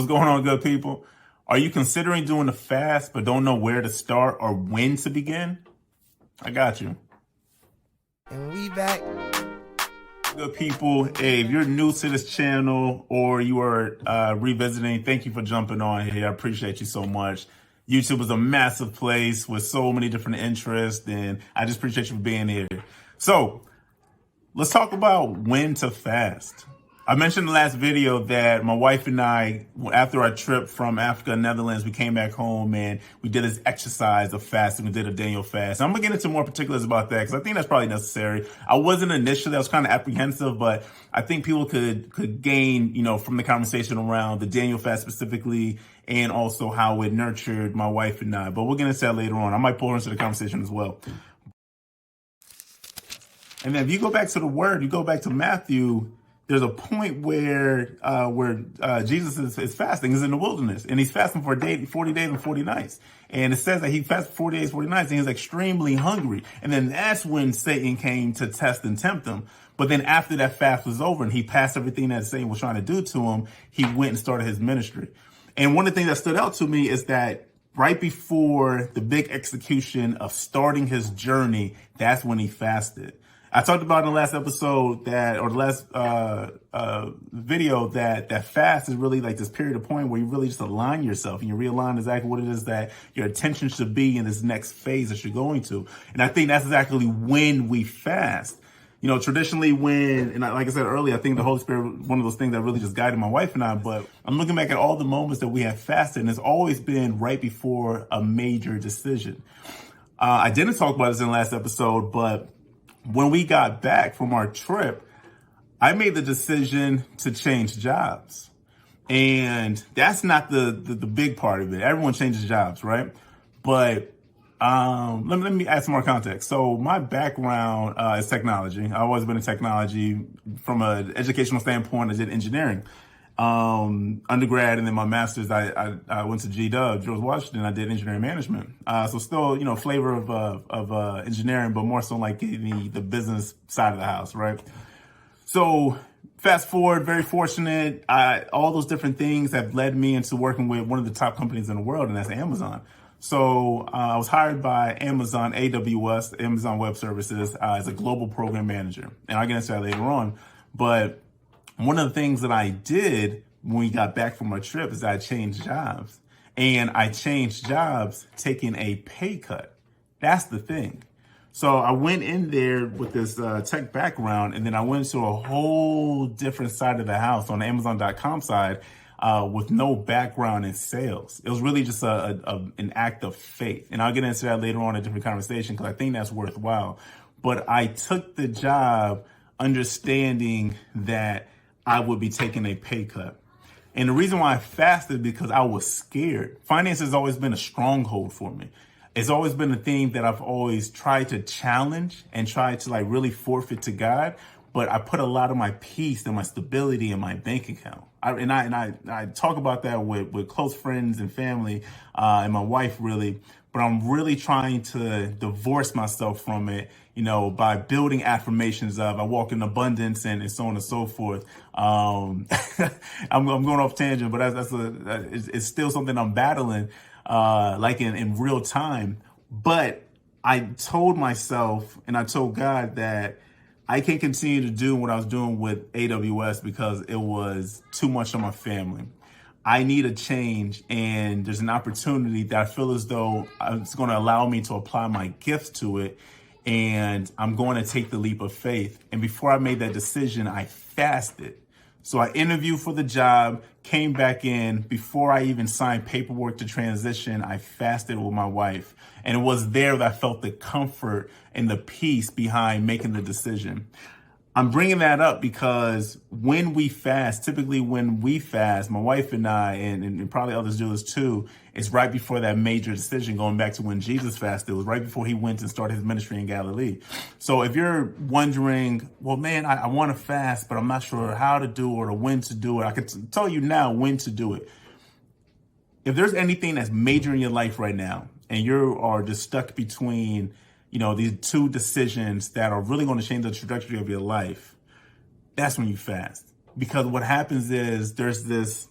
going on, good people? Are you considering doing a fast but don't know where to start or when to begin? I got you. And we back. Good people, hey, if you're new to this channel or you are revisiting, thank you for jumping on here. I appreciate you so much. YouTube is a massive place with so many different interests, and I just appreciate you for being here. So let's talk about when to fast. I mentioned in the last video that my wife and I, after our trip from Africa and Netherlands, we came back home and we did this exercise of fasting. We did a Daniel fast. I'm gonna get into more particulars about that because I think that's probably necessary. I wasn't initially, I was kind of apprehensive, but I think people could gain, from the conversation around the Daniel fast specifically, and also how it nurtured my wife and I. But we'll get into that later on. I might pull her into the conversation as well. And then if you go back to the word, you go back to Matthew, there's a point where Jesus is fasting, is in the wilderness, and he's fasting for 40 days and 40 nights. And it says that he fasted 40 days, 40 nights, and he's extremely hungry. And then that's when Satan came to test and tempt him. But then after that fast was over and he passed everything that Satan was trying to do to him, he went and started his ministry. And one of the things that stood out to me is that right before the big execution of starting his journey, that's when he fasted. I talked about in the last episode or the last video that fast is really like this period of point where you really just align yourself and you realign exactly what it is that your attention should be in this next phase that you're going to. And I think that's exactly when we fast. Traditionally like I said earlier, I think the Holy Spirit, one of those things that really just guided my wife and I, but I'm looking back at all the moments that we have fasted, and it's always been right before a major decision. I didn't talk about this in the last episode, but when we got back from our trip, I made the decision to change jobs. And that's not the big part of it. Everyone changes jobs, right? But let me add some more context. So my background is technology. I've always been in technology. From an educational standpoint, I did engineering. Undergrad, and then my master's, I went to GW, George Washington. I did engineering management. So still, flavor of engineering, but more so like the business side of the house, right? So fast forward, very fortunate. All those different things have led me into working with one of the top companies in the world, and that's Amazon. So I was hired by Amazon AWS, Amazon Web Services, as a global program manager. And I'll get into that later on. But one of the things that I did when we got back from our trip is I changed jobs. And I changed jobs taking a pay cut. That's the thing. So I went in there with this tech background, and then I went to a whole different side of the house on the Amazon.com side with no background in sales. It was really just an act of faith. And I'll get into that later on in a different conversation because I think that's worthwhile. But I took the job understanding that I would be taking a pay cut. And the reason why I fasted because I was scared. Finance has always been a stronghold for me. It's always been a thing that I've always tried to challenge and try to really forfeit to God. But I put a lot of my peace and my stability in my bank account. I talk about that with close friends and family and my wife really. But I'm really trying to divorce myself from it, by building affirmations of I walk in abundance and so on and so forth. I'm going off tangent, but it's still something I'm battling, in real time. But I told myself and I told God that I can't continue to do what I was doing with AWS because it was too much on my family. I need a change, and there's an opportunity that I feel as though it's going to allow me to apply my gifts to it, and I'm going to take the leap of faith. And before I made that decision, I fasted. So I interviewed for the job, came back in. Before I even signed paperwork to transition, I fasted with my wife. And it was there that I felt the comfort and the peace behind making the decision. I'm bringing that up because when we fast, typically when we fast, my wife and I, and probably others do this too, it's right before that major decision, going back to when Jesus fasted. It was right before he went and started his ministry in Galilee. So if you're wondering, well, man, I want to fast, but I'm not sure how to do it or when to do it, I can tell you now when to do it. If there's anything that's major in your life right now, and you are just stuck between these two decisions that are really going to change the trajectory of your life, that's when you fast. Because what happens is there's this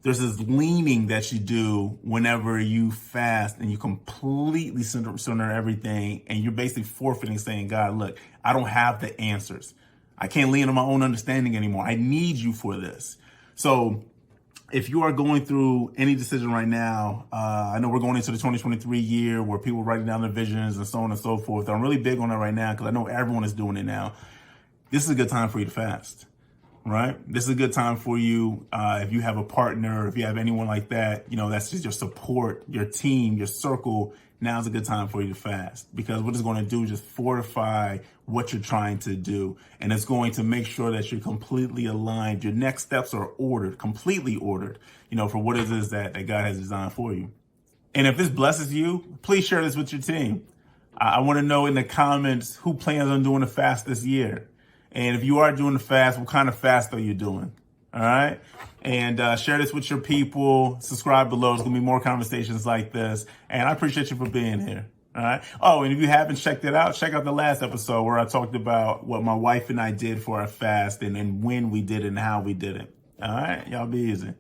there's this leaning that you do whenever you fast and you completely surrender everything, and you're basically forfeiting, saying, God, look, I don't have the answers. I can't lean on my own understanding anymore. I need you for this. So if you are going through any decision right now, I know we're going into the 2023 year where people are writing down their visions and so on and so forth. I'm really big on that right now because I know everyone is doing it now. This is a good time for you to fast, right? This is a good time for you. If you have a partner, if you have anyone like that, that's just your support, your team, your circle. Now's a good time for you to fast, because what it's going to do is just fortify what you're trying to do. And it's going to make sure that you're completely aligned. Your next steps are ordered, completely ordered, for what it is that God has designed for you. And if this blesses you, please share this with your team. I want to know in the comments who plans on doing a fast this year. And if you are doing the fast, what kind of fast are you doing? All right. And share this with your people. Subscribe below. There's going to be more conversations like this. And I appreciate you for being here. All right. Oh, and if you haven't checked it out, check out the last episode where I talked about what my wife and I did for our fast and when we did it and how we did it. All right. Y'all be easy.